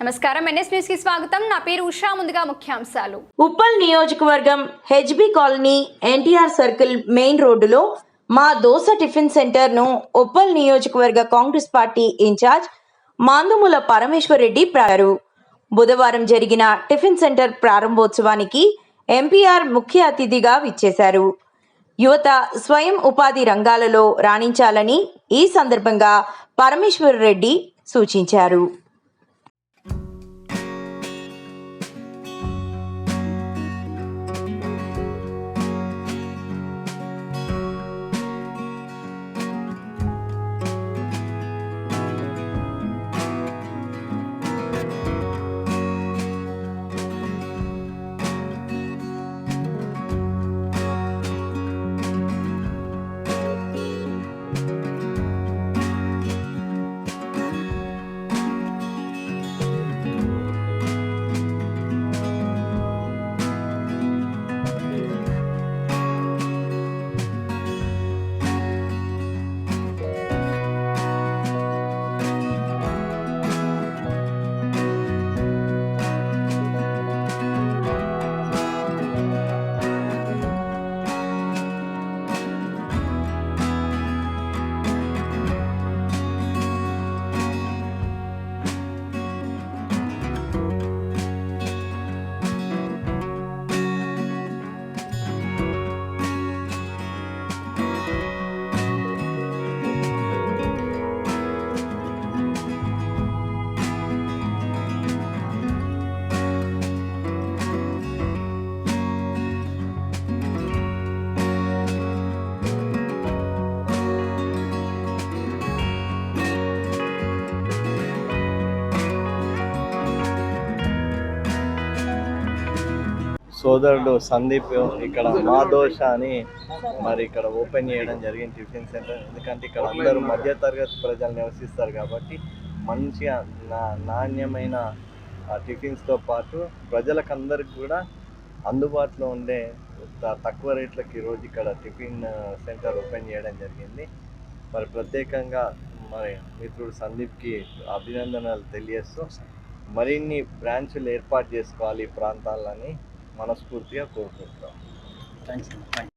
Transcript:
నమస్కారం, NS news కి స్వాగతం. నా పేరు ఉషా. ముందుగా ముఖ్యాంశాలు. ఉప్పల్ నియోజకవర్గం HB colony NTR circle main రోడ్డులో మా దోస టిఫిన్ సెంటర్ ను ఉప్పల్ నియోజకవర్గ కాంగ్రెస్ పార్టీ ఇన్ఛార్జ్ మాందుముల పరమేశ్వర్ రెడ్డి ప్రారంభించారు. బుధవారం జరిగిన టిఫిన్ సెంటర్ ప్రారంభోత్సవానికి ఎంపీఆర్ ముఖ్య అతిథిగా విచ్చేశారు. యువత స్వయం ఉపాధి రంగాలలో రాణించాలని ఈ సందర్భంగా పరమేశ్వర్ రెడ్డి సూచించారు. సోదరుడు సందీప్ ఇక్కడ మా దోశ అని మరి ఇక్కడ ఓపెన్ చేయడం జరిగింది టిఫిన్ సెంటర్. ఎందుకంటే ఇక్కడ అందరూ మధ్యతరగతి ప్రజలు నివసిస్తారు కాబట్టి మంచిగా నాణ్యమైన టిఫిన్స్తో పాటు ప్రజలకు అందరికి కూడా అందుబాటులో ఉండే తక్కువ రేట్లకి ఈరోజు ఇక్కడ టిఫిన్ సెంటర్ ఓపెన్ చేయడం జరిగింది. మరి ప్రత్యేకంగా మరి మిత్రుడు సందీప్కి అభినందనలు తెలియజేస్తూ మరిన్ని బ్రాంచ్లు ఏర్పాటు చేసుకోవాలి ఈ ప్రాంతాలని మనస్ఫూర్తిగా కోరుకుంటున్నాం. థ్యాంక్స్.